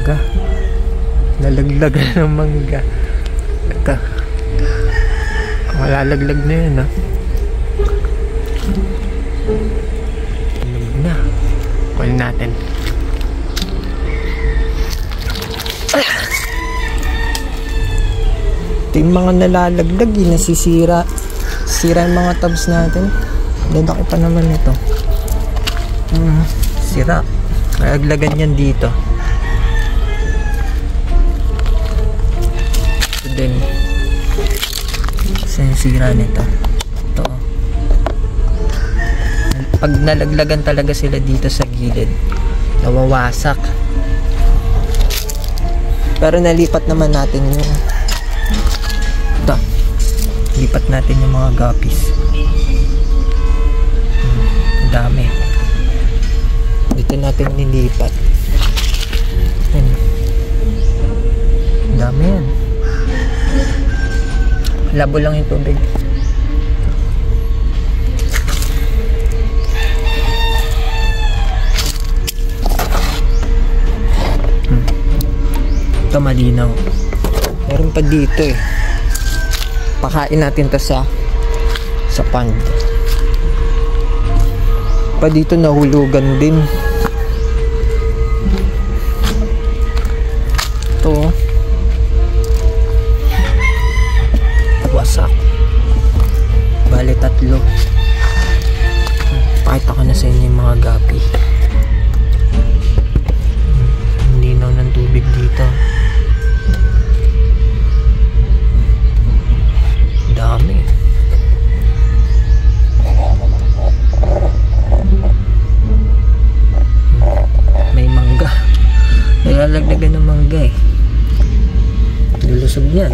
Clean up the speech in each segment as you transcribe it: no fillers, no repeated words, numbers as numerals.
mangga. Nalaglagan ng mangga. Ito. Malalaglag na yun, ha? Hinog na. Kunin natin. Ito yung mga nalalaglag, nasisira. Sira yung mga tabs natin. Lalaki pa naman ito. Sira. Nalaglagan yan dito. Ito din. Isa yung sira nito. Ito. Pag nalaglagan talaga sila dito sa gilid, nawawasak. Pero nalipat naman natin yung ito. Lipat natin yung mga guppies. Ang dami. Dito natin nilipat. Ang dami yan. Labo lang yung tubig. Ito malinaw. Meron pa dito eh. Pakain natin to sa pond. Pa dito nahulugan din. Ito. Wasak. Bale 3. Pakita ko na sa inyo yung mga gapi. Linaw ng tubig dito. Dami. May mangga. Nilalagdagan ng mangga eh. Lulusog yan.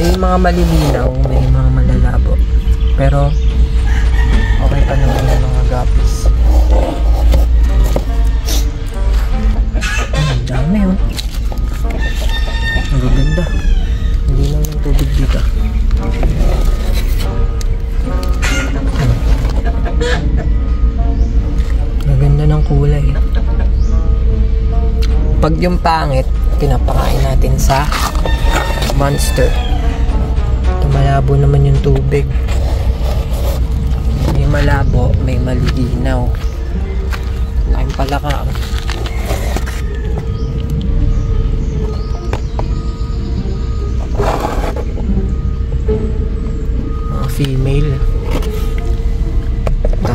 May mga malilinaw, may mga malalabo. Pero okay pa naman yung mga guppies. Ang dami oh. Ang gaganda. Hindi lang yung tubig dito. Maganda ng kulay. Pag yung pangit, pinapakain natin sa monster. Ito malabo naman yung tubig. May malabo, may malilinaw. Laking palaka. Mga female. Ito.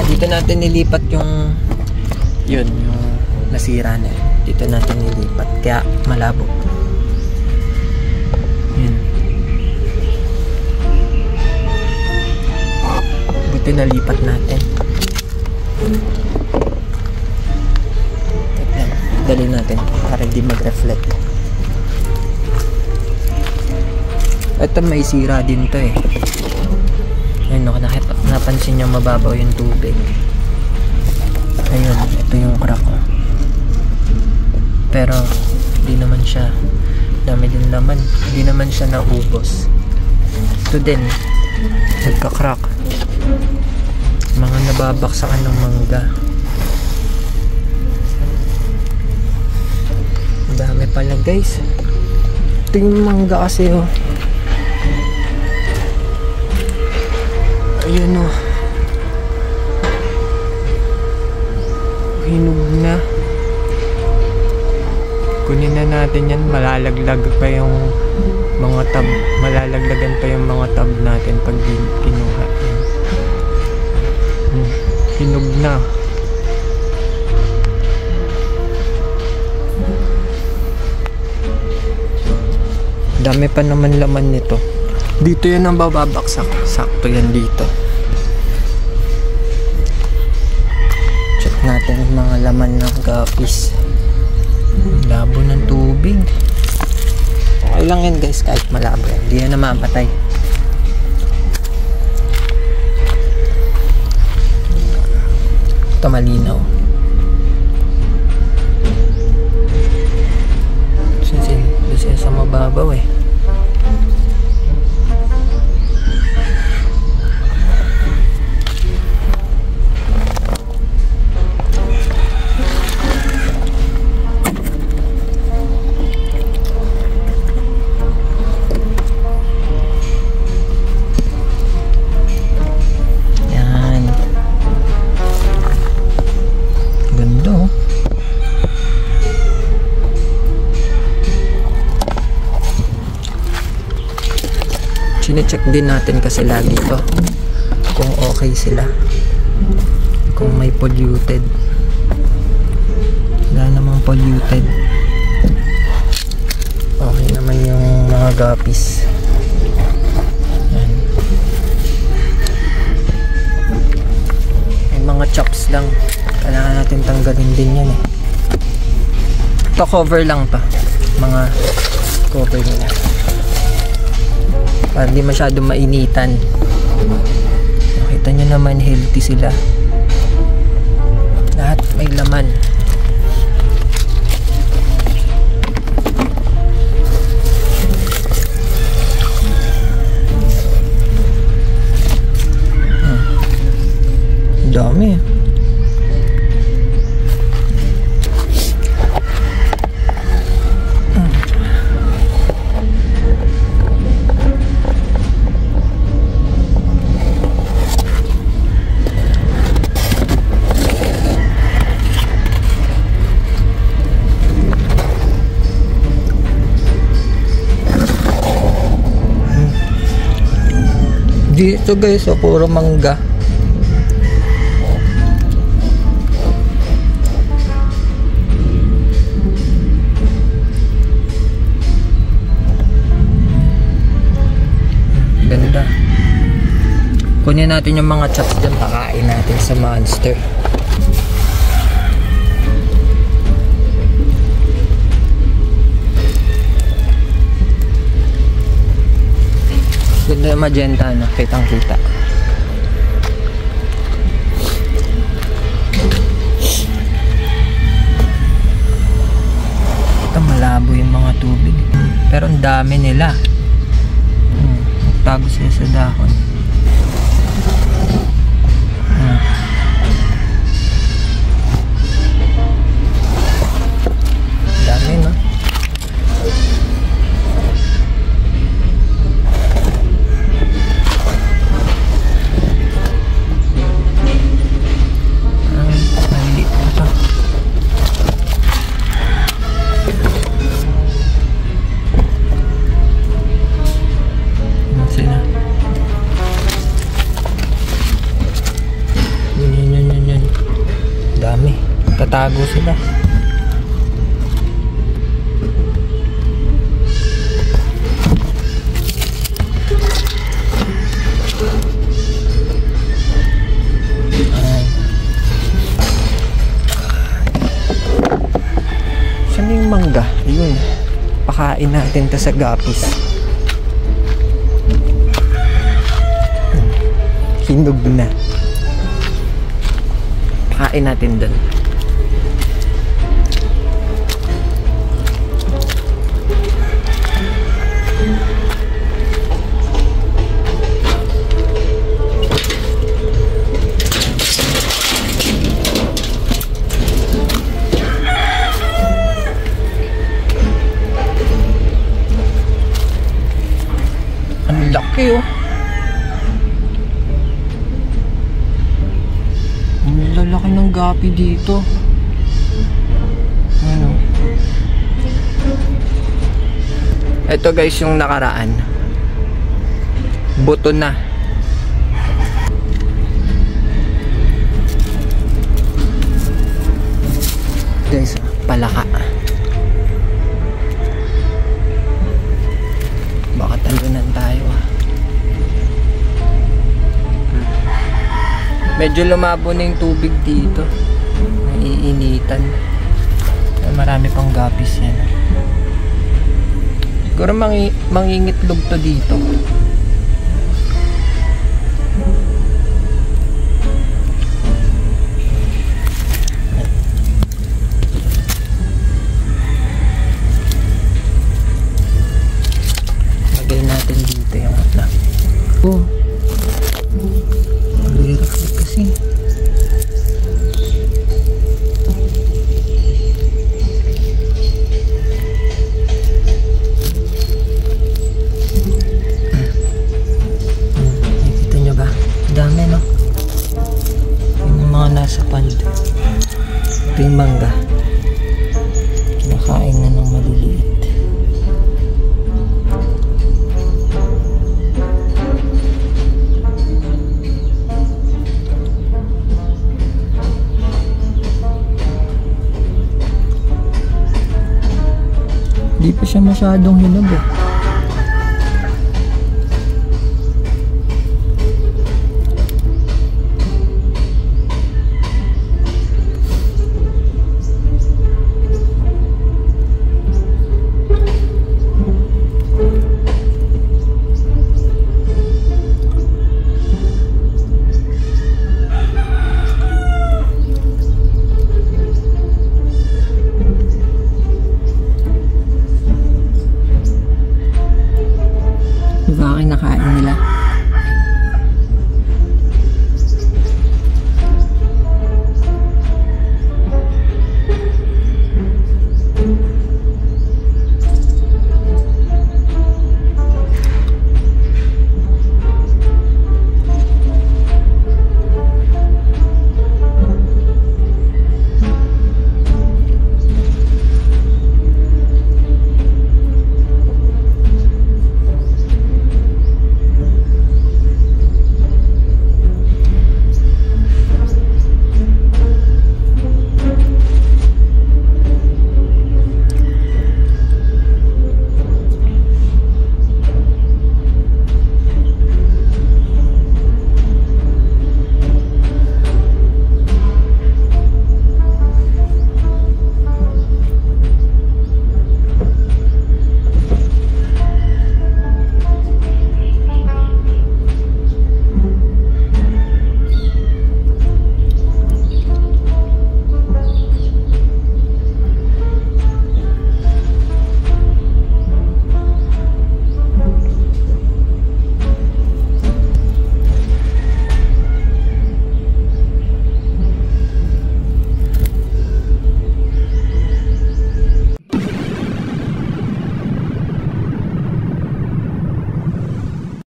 Dito natin nilipat yung nasira na. Dito natin nilipat. Kaya malabo. Yun. Dito nalipat natin. Dali natin para hindi mag-reflect. Ito may sira din to eh. Ayun, napansin nyo mababaw yung tubig. Ayun, ito yung crack oh. Pero hindi naman siya, dami din laman, hindi naman siya naubos. Ito din nagka-crack. Mga nababaksakan ng mangga. Ang dami pala guys. Ito yung mangga kasi oh. Ayun o. Hinog na. Kunin na natin yan. Malalaglag pa yung mga tab. Malalaglagan pa yung mga tab natin pag kinuha. Hinog na. Dami pa naman laman nito. Dito yan ang bababaksak. Sakto yan dito. Check natin yung mga laman ng guppies. Labo ng tubig. Okay lang yan guys kahit malabo. Hindi yan namamatay. Ito malinaw. Kasi sa mababaw eh. Chine-check din natin kasi lagi to kung okay sila, kung may polluted. Wala namang polluted, okay naman yung mga guppies. Yan. May mga chops lang, kailangan natin tanggalin din yan eh. Ito cover lang pa, mga cover nila para di masyadong mainitan. Nakita nyo naman, healthy sila, lahat may laman. Dami. Dito guys, puro mangga. Ganda. Kunin natin yung mga chops dyan, pakain natin sa monster. Ganda yung magenta, no? Kitang kita. Ito malabo yung mga tubig, pero ang dami nila. Nagtago sila sa dahon. Dami, no? Tatago sila. Saan yung mangga? Yun. Pakain natin to sa guppies. Hinog na. Pakain natin dun. Laki oh. Ang lalaki ng gapi dito. Ano? Ito guys yung nakaraan. Buto na. Guys, palaka. Baka talunan tayo ah. Medyo lumabo na yung tubig dito. Naiinitan. Marami pang guppies yan. Siguro mangingitlog to dito. Lagay natin dito yung atla. Oh. Kasi nakikita nyo ba? Dami no? Yung mga nasa pond. Ito yung mangga. Kinakain na ng maliliit. siya masyadong hinog eh.